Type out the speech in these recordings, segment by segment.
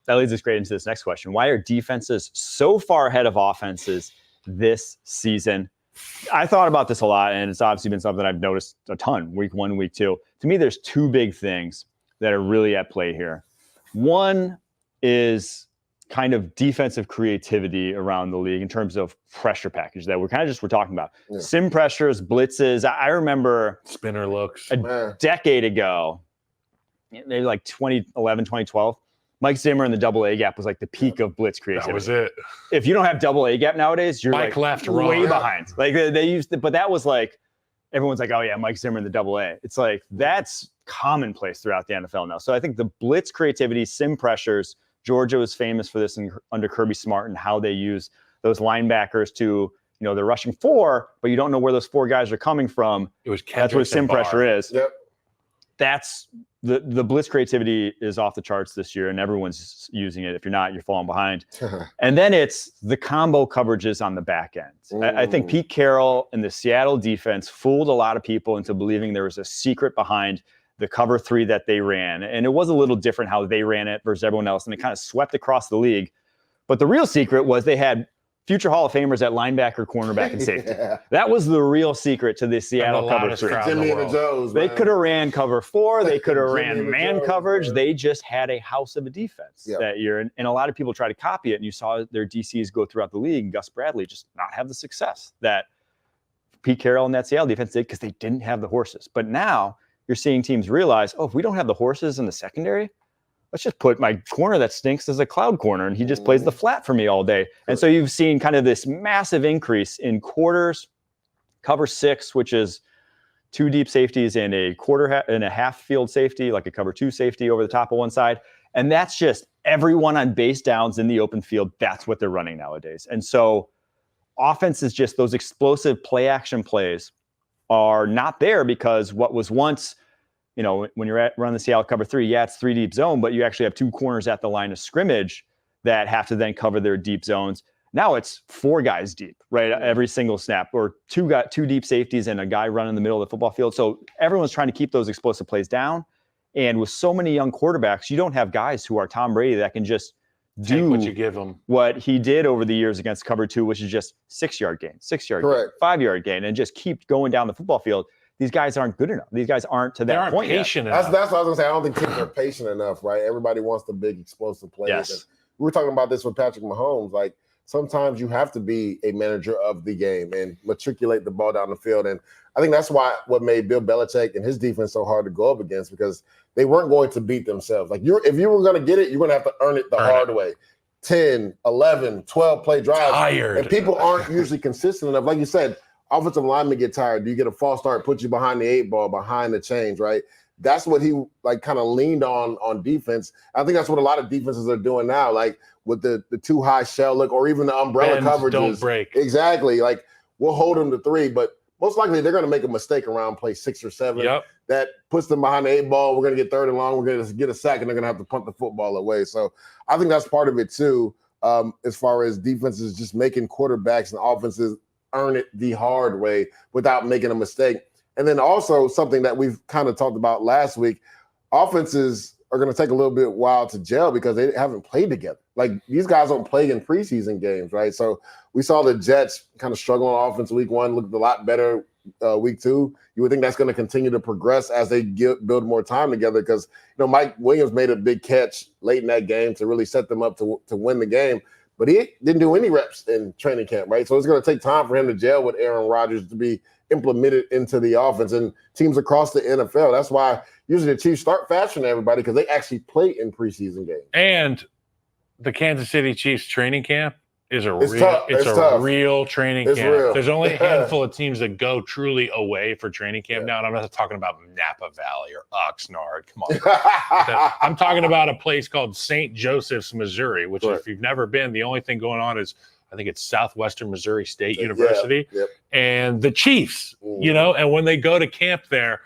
that leads us great into this next question. Why are defenses so far ahead of offenses this season? I thought about this a lot, and it's obviously been something I've noticed a ton, week 1, week 2. To me, there's 2 big things that are really at play here. One is kind of defensive creativity around the league in terms of pressure package that we're talking about. Yeah. Sim pressures, blitzes. I remember spinner looks a decade ago, maybe like 2011, 2012. Mike Zimmer in the double A gap was like the peak of blitz creativity. That was it. If you don't have double A gap nowadays, you're Mike like left, way behind. Like they used it, but that was like, everyone's like, oh yeah, Mike Zimmer in the double A. It's like, that's commonplace throughout the NFL now. So I think the blitz creativity, sim pressures, Georgia was famous for this under Kirby Smart and how they use those linebackers to, they're rushing 4, but you don't know where those 4 guys are coming from. That's what sim pressure is. Yep. That's the blitz creativity is off the charts this year, and everyone's using it. If you're not, you're falling behind. And then it's the combo coverages on the back end. I think Pete Carroll and the Seattle defense fooled a lot of people into believing there was a secret behind the cover 3 that they ran. And it was a little different how they ran it versus everyone else, and it kind of swept across the league. But the real secret was they had future Hall of Famers at linebacker, cornerback, and safety. That was the real secret to the Seattle cover 3. Jimmy and the Joes, they could have ran cover 4. They could have ran man coverage. Man. They just had a house of a defense that year. And a lot of people try to copy it. And you saw their DCs go throughout the league. And Gus Bradley just not have the success that Pete Carroll and that Seattle defense did because they didn't have the horses. But now you're seeing teams realize, if we don't have the horses in the secondary, let's just put my corner that stinks as a cloud corner, and he just plays the flat for me all day. And so you've seen kind of this massive increase in quarters, cover 6, which is 2 deep safeties and a quarter and a half field safety, like a cover 2 safety over the top of one side. And that's just everyone on base downs in the open field. That's what they're running nowadays. And so offense is just those explosive play action plays are not there because what was once, when you're running the Seattle cover 3, it's 3 deep zone, but you actually have 2 corners at the line of scrimmage that have to then cover their deep zones. Now it's 4 guys deep, right? Every single snap, or 2 deep safeties and a guy running in the middle of the football field. So everyone's trying to keep those explosive plays down. And with so many young quarterbacks, you don't have guys who are Tom Brady that can just do what you give them. What he did over the years against cover 2, which is just 6-yard gain, 6-yard gain, 5-yard gain, and just keep going down the football field. These guys aren't good enough. These guys aren't to that point patient yet. Enough. That's what I was going to say. I don't think teams are patient enough, right? Everybody wants the big explosive plays. Yes. We were talking about this with Patrick Mahomes. Like, sometimes you have to be a manager of the game and matriculate the ball down the field. And I think that's what made Bill Belichick and his defense so hard to go up against, because they weren't going to beat themselves. Like, if you were going to get it, you're going to have to earn it the hard way. 10, 11, 12 play drives. Tired. And people aren't usually consistent enough. Like you said, offensive linemen get tired. Do you get a false start, put you behind the 8 ball, behind the chains, right? That's what he kind of leaned on defense. I think that's what a lot of defenses are doing now, like with the too high shell look or even the umbrella coverages. Don't break. Exactly. Like, we'll hold them to 3, but most likely they're going to make a mistake around play 6 or 7. Yep. That puts them behind the 8 ball. We're going to get 3rd and long. We're going to get a sack, and they're going to have to punt the football away. So I think that's part of it too, as far as defenses just making quarterbacks and offenses earn it the hard way without making a mistake. And then also something that we've kind of talked about last week, offenses are going to take a little bit while to gel because they haven't played together. Like, these guys don't play in preseason games, right? So we saw the Jets kind of struggle on offense week 1, looked a lot better week 2. You would think that's going to continue to progress as they build more time together because, Mike Williams made a big catch late in that game to really set them up to win the game. But he didn't do any reps in training camp, right? So it's going to take time for him to gel with Aaron Rodgers to be implemented into the offense. And teams across the NFL, that's why usually the Chiefs start faster than everybody because they actually play in preseason games. And the Kansas City Chiefs training camp is a real training camp. Real. There's only a handful of teams that go truly away for training camp now. And I'm not talking about Napa Valley or Oxnard. Come on. I'm talking about a place called St. Joseph's, Missouri, which if you've never been, the only thing going on is I think it's Southwestern Missouri State University. And the Chiefs, and when they go to camp there,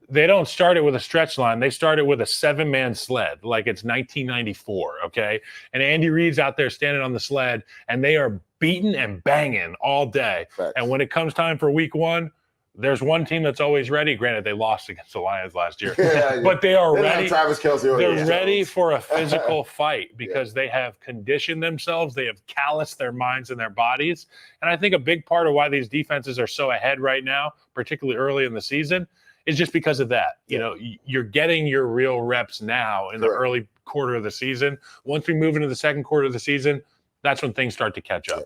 they don't start it with a stretch line. They start it with a 7-man sled, like it's 1994, okay? And Andy Reid's out there standing on the sled, and they are beating and banging all day. Facts. And when it comes time for week 1, There's one team that's always ready. Granted, they lost against the Lions last year, Yeah, but they are They didn't have ready. Travis Kelce or They're Aaron ready Jones. for a physical fight because they have conditioned themselves. They have calloused their minds and their bodies. And I think a big part of why these defenses are so ahead right now, particularly early in the season, is just because of that. You know, you're getting your real reps now in the early quarter of the season. Once we move into the second quarter of the season, that's when things start to catch up.